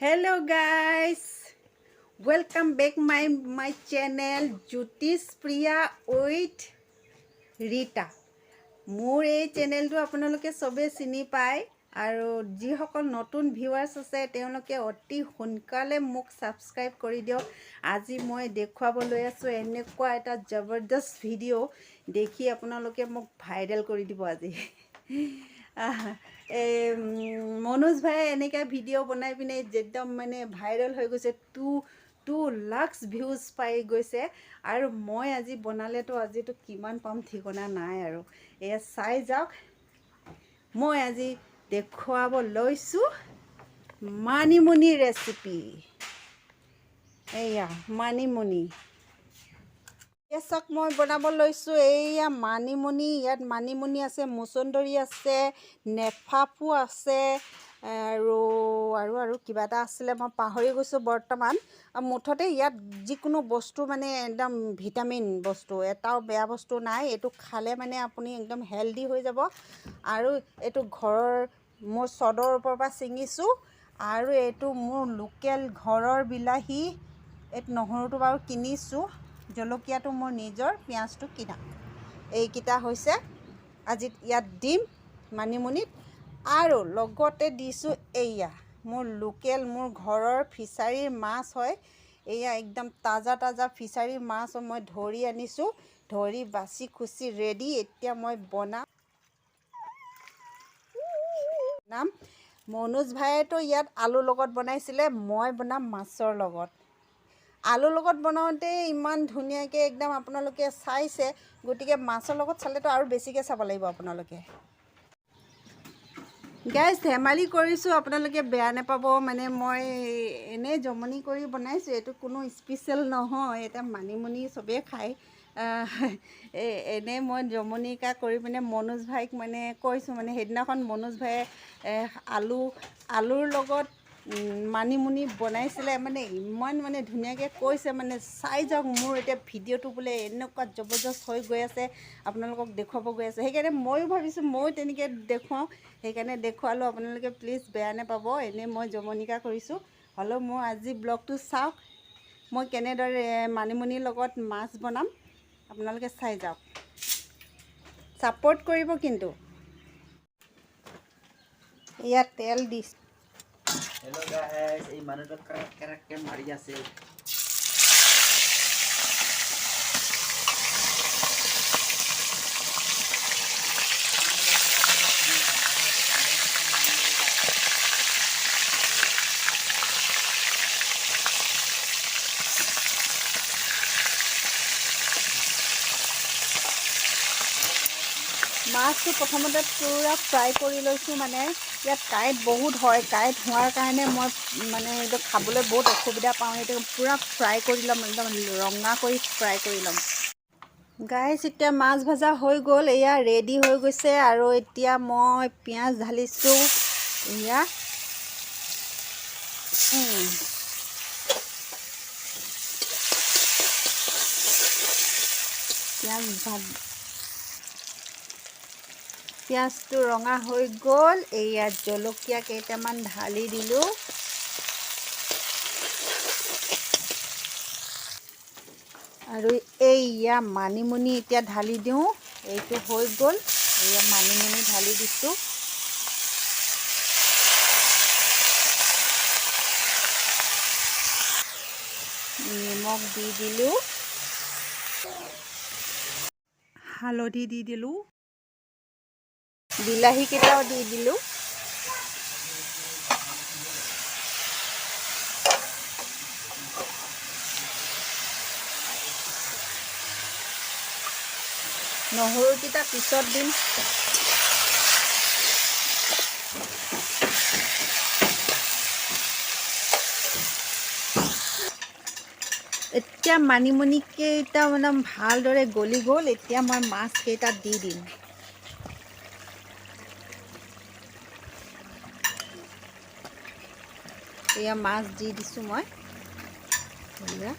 Hello guys, welcome back my channel Jyotish Priya with Rita. মোৰ এই চেনেলটো আপোনালোকে সবে চিনি পায় আৰু যিসকল নতুন ভিউৱাৰ্ছ আছে তেওঁলোকে অতি সোনকালে মোক সাবস্ক্ৰাইব কৰি দিয়ক। আজি মই দেখুৱাবলৈ আছো এনেকুৱা এটা জবৰদস্ত ভিডিঅ' দেখি আপোনালোকে মোক ভাইৰেল কৰি দিব আজি। মনোজ ভাই এনেকৈ ভিডিঅ' বনাই পিনে একদম মানে ভাইৰেল হৈ গৈছে। 2 লাখ ভিউজ পাই গৈছে আৰু মই আজি বনালেতো আজিতো কিমান পাম ঠিকনা নাই আৰু এয়া চাই যাওক। মই আজি দেখুৱাব লৈছোঁ মানিমুনি ৰেচিপি। এয়া মানিমুনি চাওক মই বনাব লৈছোঁ। এইয়া মানিমুনি, ইয়াত মানিমুনি আছে, মচন্দৰী আছে, নেফাফু আছে আৰু আৰু আৰু কিবা এটা আছিলে মই পাহৰি গৈছোঁ বৰ্তমান। মুঠতে ইয়াত যিকোনো বস্তু মানে একদম ভিটামিন বস্তু, এটাও বেয়া বস্তু নাই। এইটো খালে মানে আপুনি একদম হেল্ডি হৈ যাব। আৰু এইটো ঘৰৰ মোৰ চদৰ ওপৰৰ পৰা ছিঙিছোঁ আৰু এইটো মোৰ লোকেল ঘৰৰ বিলাহী। এইটো নহৰুটো বাৰু কিনিছোঁ, জলকীয়াটো মোৰ নিজৰ, পিঁয়াজটো কিনা। এইকেইটা হৈছে আজি ইয়াত দিম মানিমুনিত। আৰু লগতে দিছোঁ এয়া মোৰ লোকেল, মোৰ ঘৰৰ ফিছাৰীৰ মাছ হয়। এয়া একদম তাজা তাজা ফিছাৰীৰ মাছ মই ধৰি আনিছোঁ, ধৰি বাছি খুচি ৰেডি। এতিয়া মই বনাম। মনোজ ভাইতো ইয়াত আলুৰ লগত বনাইছিলে, মই বনাম মাছৰ লগত। আলুৰ লগত বনাওঁতে ইমান ধুনীয়াকৈ একদম আপোনালোকে চাইছে, গতিকে মাছৰ লগত চালেতো আৰু বেছিকৈ চাব লাগিব আপোনালোকে। গাইজ ধেমালি কৰিছোঁ, আপোনালোকে বেয়া নাপাব। মানে মই এনেই জমনি কৰি বনাইছোঁ, এইটো কোনো স্পেচিয়েল নহয়। এতিয়া মানিমুনি চবেই খায়, এনেই মই জমনিকা কৰি পিনে মনোজ ভাইক মানে কৈছোঁ। মানে সেইদিনাখন মনোজ ভাইয়ে আলুৰ লগত মানিমুনি বনাইছিলে, মানে ইমান মানে ধুনীয়াকৈ কৈছে, মানে চাই যাওক। মোৰ এতিয়া ভিডিঅ'টো বোলে এনেকুৱা জবৰদস্ত হৈ গৈ আছে, আপোনালোকক দেখুৱাব গৈ আছে। সেইকাৰণে ময়ো ভাবিছোঁ ময়ো তেনেকৈ দেখুৱাওঁ, সেইকাৰণে দেখুৱালোঁ। আপোনালোকে প্লিজ বেয়া নাপাব, এনেই মই জমনিকা কৰিছোঁ। হ'লেও মোৰ আজি ব্লগটো চাওক, মই কেনেদৰে মানিমুনিৰ লগত মাছ বনাম আপোনালোকে চাই যাওক। ছাপোৰ্ট কৰিব কিন্তু। ইয়াত তেল দিছোঁ। Hello guys, এই মানুহটো কেৰাকে মাৰি আছে। মাছটো প্ৰথমতে পূৰা ফ্ৰাই কৰি লৈছোঁ। মানে ইয়াত কাঁইট বহুত হয়, কাঁইট হোৱাৰ কাৰণে মই মানে এইটো খাবলৈ বহুত অসুবিধা পাওঁ। সেইটো পূৰা ফ্ৰাই কৰি ল'ম, একদম ৰঙা কৰি ফ্ৰাই কৰি ল'ম। গাইছ এতিয়া মাছ ভজা হৈ গ'ল, এয়া ৰেডি হৈ গৈছে। আৰু এতিয়া মই পিঁয়াজ ঢালিছোঁ। এয়া পিঁয়াজটো ৰঙা হৈ গ'ল। এয়া জলকীয়া কেইটামান ঢালি দিলোঁ। আৰু এইয়া মানিমুনি এতিয়া ঢালি দিওঁ। এইটো হৈ গ'ল, এয়া মানিমুনি ঢালি দিছোঁ। নিমখ দি দিলোঁ, হালধি দি দিলোঁ, বিলাহীকেইটাও দি দিলোঁ। নহৰুকেইটা পিছত দিম। এতিয়া মানিমুনিকেইটা মানে ভালদৰে গলি গ'ল। এতিয়া মই মাছকেইটা দি দিম। এয়া মাছ দি দিছোঁ মই। এয়া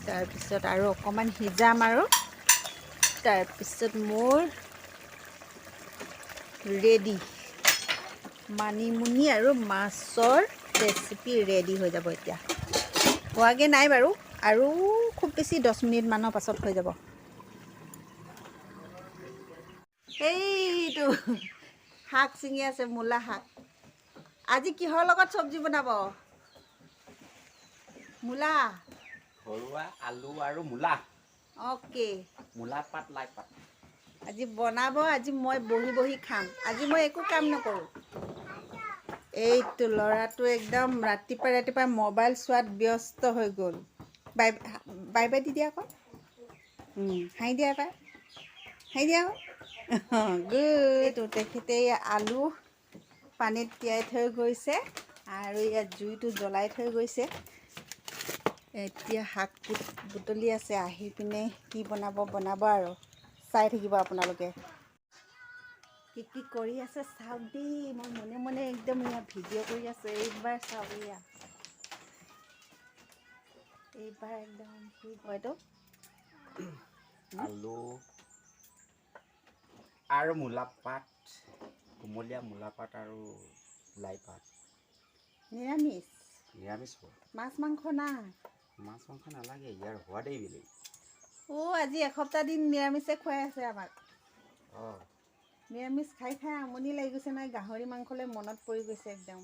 তাৰপিছত আৰু অকণমান সিজাম, আৰু তাৰপিছত মোৰ ৰেডি মানিমুনি আৰু মাছৰ ৰেচিপি ৰেডি হৈ যাব এতিয়া হোৱাগৈ নাই বাৰু আৰু খুব বেছি 10 মিনিটমানৰ পাছত হৈ যাব এইটো শাক ছিঙি আছে মূলা শাক আজি কিহৰ লগত চব্জি বনাব মূলা ঘৰুৱা আলু আৰু মূলা অ'কে মূলা পাত লাই পাত আজি বনাব আজি মই বহি বহি খাম আজি মই একো কাম নকৰোঁ এইটো ল'ৰাটো একদম ৰাতিপুৱা মোবাইল চোৱাত ব্যস্ত হৈ গ'ল বাই বাই বাই দি দিয়া আকৌ হাঁহি দিয়া পাই হাঁহি দিয়া আকৌ গুড তেখেতে আলু পানীত তিয়াই থৈ গৈছে আৰু ইয়াত জুইটো জ্বলাই থৈ গৈছে এতিয়া শাক বুটলি আছে আহি পিনে কি বনাব আৰু চাই থাকিব আপোনালোকে কি কৰি আছে চাওক দেই মই মনে মনে একদম ইয়াত ভিডিঅ' কৰি আছোঁ এইবাৰ চাওক এয়া এইবাৰ একদম কি কয়তো আলু আৰু মূলা পাত কুমলীয়া মূলা পাত আৰু লাই পাত নিৰামিষ হ'ব মাছ মাংস নাই মাছ মাংস নালাগে ইয়াৰ সোৱাদেই বেলেগ আজি এসপ্তাহ দিন নিৰামিষে খুৱাই আছে আমাক অঁ নিৰামিষ খাই আমনি লাগি গৈছে নাই গাহৰি মাংসলৈ মনত পৰি গৈছে একদম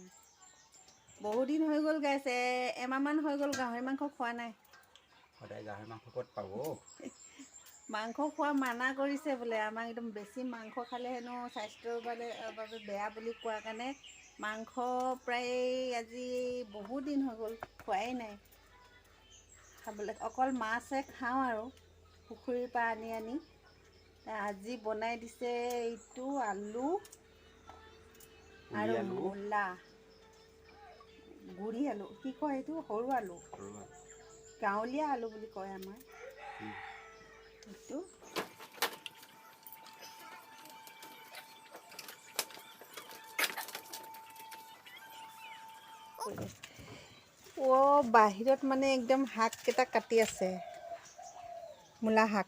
বহুদিন হৈ গ'ল গাইছে এমাহমান হৈ গ'ল গাহৰি মাংস খোৱা নাই সদায় গাহৰি মাংস ক'ত পাব মাংস খোৱা মানা কৰিছে বোলে আমাক একদম বেছি মাংস খালে হেনো স্বাস্থ্যৰ বাবে বেয়া বুলি কোৱাৰ কাৰণে মাংস প্ৰায় আজি বহুত দিন হৈ গ'ল খোৱাই নাই খাবলৈ অকল মাছহে খাওঁ আৰু পুখুৰীৰ পৰা আনি আজি বনাই দিছে এইটো আলু আৰু মূলা গুৰি আলু কি কয় এইটো সৰু আলু গাঁৱলীয়া আলু বুলি কয় আমাৰ এইটো বাহিৰত মানে একদম শাককেইটা কাটি আছে মূলা শাক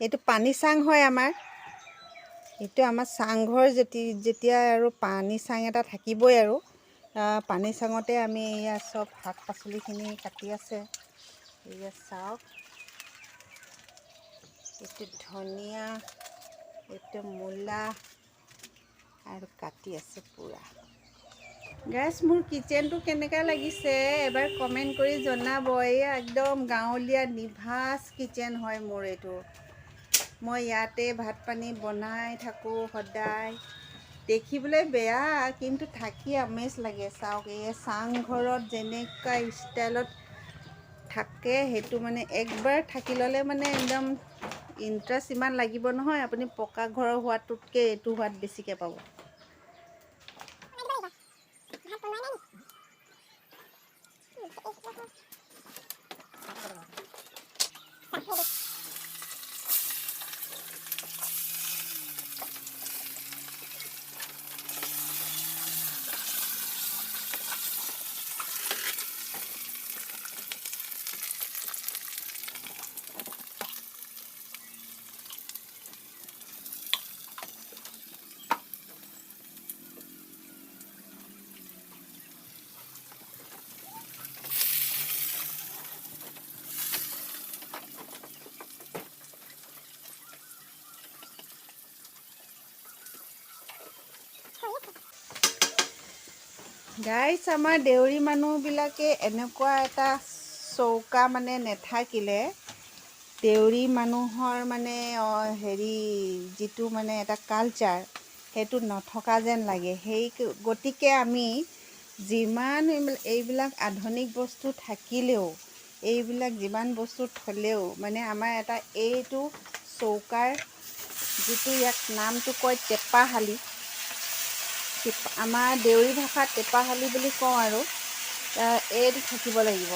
এইটো পানী চাং হয় আমাৰ এইটো আমাৰ চাংঘৰ যেতিয়া আৰু পানী চাং এটা থাকিবই আৰু পানী চাঙতে আমি এয়া চব শাক পাচলিখিনি কাটি আছে এয়া চাওক এইটো ধনিয়া এইটো মূলা আৰু কাটি আছে পূৰা গাইছ মোৰ কিচেনটো কেনেকুৱা লাগিছে এবাৰ কমেণ্ট কৰি জনাব এয়া একদম গাঁৱলীয়া নিভাঁজ কিচেন হয় মোৰ এইটো মই ইয়াতে ভাত পানী বনাই থাকোঁ সদায় দেখিবলৈ বেয়া কিন্তু থাকি আমেজ লাগে চাওক এই চাংঘৰত যেনেকুৱা ষ্টাইলত থাকে সেইটো মানে একবাৰ থাকি ল'লে মানে একদম ইণ্টাৰেষ্ট ইমান লাগিব নহয় আপুনি পকা ঘৰৰ সোৱাদটোতকৈ এইটো সোৱাদ বেছিকৈ পাব গাইছ আমাৰ দেউৰী মানুহবিলাকে এনেকুৱা এটা চৌকা মানে নেথাকিলে দেউৰী মানুহৰ মানে যিটো মানে এটা কালচাৰ সেইটো নথকা যেন লাগে গতিকে আমি যিমান এইবিলাক আধুনিক বস্তু থাকিলেও এইবিলাক যিমান বস্তু থ'লেও মানে আমাৰ এটা এইটো চৌকাৰ যিটো ইয়াক নামটো কয় টেপাশালি আমাৰ দেউৰী ভাষাত টেপাশালি বুলি কওঁ আৰু এইটো থাকিব লাগিব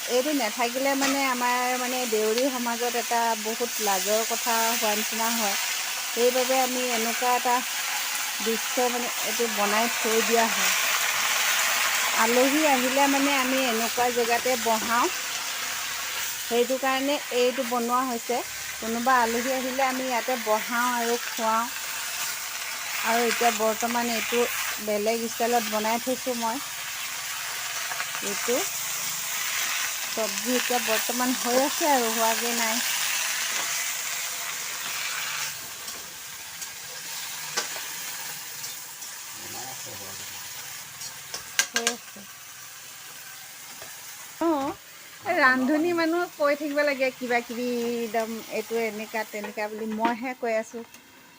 এইটো নাথাকিলে মানে আমাৰ মানে দেউৰী সমাজত এটা বহুত লাজৰ কথা হোৱা নিচিনা হয় সেইবাবে আমি এনেকুৱা এটা দৃশ্য মানে এইটো বনাই থৈ দিয়া হয় আলহী আহিলে মানে আমি এনেকুৱা জেগাতে বহাওঁ সেইটো কাৰণে এইটো বনোৱা হৈছে কোনোবা আলহী আহিলে আমি ইয়াতে বহাওঁ আৰু খুৱাওঁ আৰু এতিয়া বৰ্তমান এইটো বেলেগ ষ্টাইলত বনাই থৈছোঁ মই এইটো চব্জি এতিয়া বৰ্তমান হৈ আছে আৰু হোৱাগৈ নাই। হৈ আছে। অঁ, ৰান্ধনী মানুহ কৈ থাকিব লাগে কিবা কিবি একদম এইটো এনেকুৱা তেনেকুৱা বুলি। মইহে কৈ আছোঁ।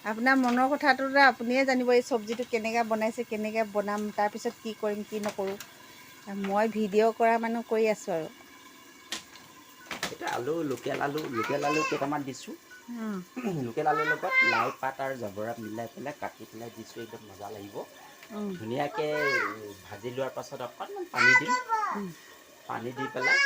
আপোনাৰ মনৰ কথাটোতো আপুনিয়ে জানিব, এই চব্জিটো কেনেকৈ বনাইছে, কেনেকৈ বনাম, তাৰপিছত কি কৰিম কি নকৰোঁ। মই ভিডিঅ' কৰা মানুহ কৰি আছোঁ আৰু। এটা লোকেল আলু কেইটামান দিছোঁ। লোকেল আলুৰ লগত লাই পাত আৰু জবৰা মিলাই পেলাই কাটি পেলাই দিছোঁ। একদম মজা লাগিব। ধুনীয়াকৈ ভাজি লোৱাৰ পাছত অকণমান পানী দিম। পানী দি পেলাই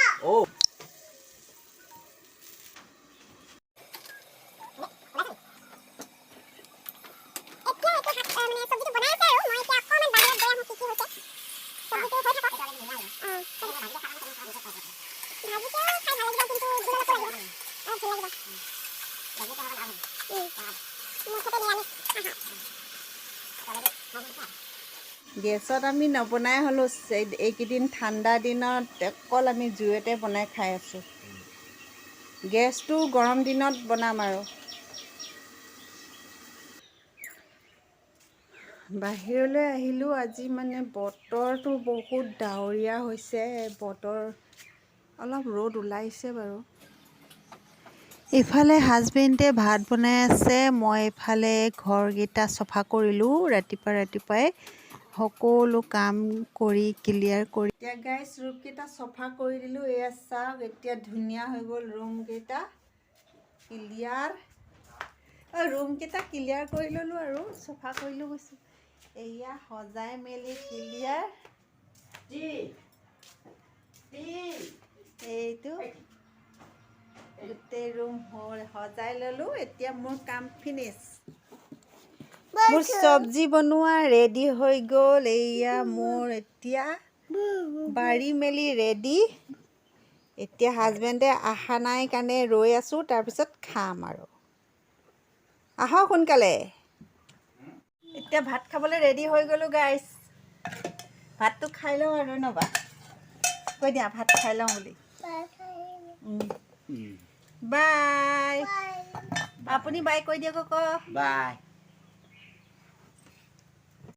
গেছত আমি নবনাই হ'লোঁ। এইকেইদিন ঠাণ্ডা দিনত অকল আমি জুইতে বনাই খাই আছোঁ। গেছটো গৰম দিনত বনাম আৰু। বাহিৰলৈ আহিলোঁ আজি, মানে বতৰটো বহুত ডাৱৰীয়া হৈছে। বতৰ অলপ ৰ'দ ওলাইছে বাৰু। ইফালে হাজবেণ্ডে ভাত বনাই আছে, মই ইফালে ঘৰকেইটা চফা কৰিলোঁ। ৰাতিপুৱাই সকলো কাম কৰি ক্লিয়াৰ কৰি এতিয়া গাইছ ৰুমকেইটা চফা কৰি দিলোঁ। এয়া চাওক, এতিয়া ধুনীয়া হৈ গ'ল ৰুমকেইটা ক্লিয়াৰ। ৰুমকেইটা ক্লিয়াৰ কৰি ল'লোঁ আৰু চফা কৰিলোঁ গৈছোঁ। এয়া সজাই মেলি ক্লিয়াৰ। এইটো গোটেই ৰুম সজাই ল'লোঁ। এতিয়া মোৰ কাম ফিনিছ। মোৰ চব্জি বনোৱা ৰেডি হৈ গ'ল। এয়া মোৰ এতিয়া বাঢ়ি মেলি ৰেডি। এতিয়া হাজবেণ্ডে অহা নাই কাৰণে ৰৈ আছোঁ, তাৰপিছত খাম আৰু। আহক সোনকালে। এতিয়া ভাত খাবলৈ ৰেডি হৈ গ'লোঁ গাইছ। ভাতটো খাই লওঁ আৰু নবা কৈ দিয়া, ভাত খাই লওঁ বুলি। বাই। আপুনি বাই কৈ দিয়ক আকৌ। বাই।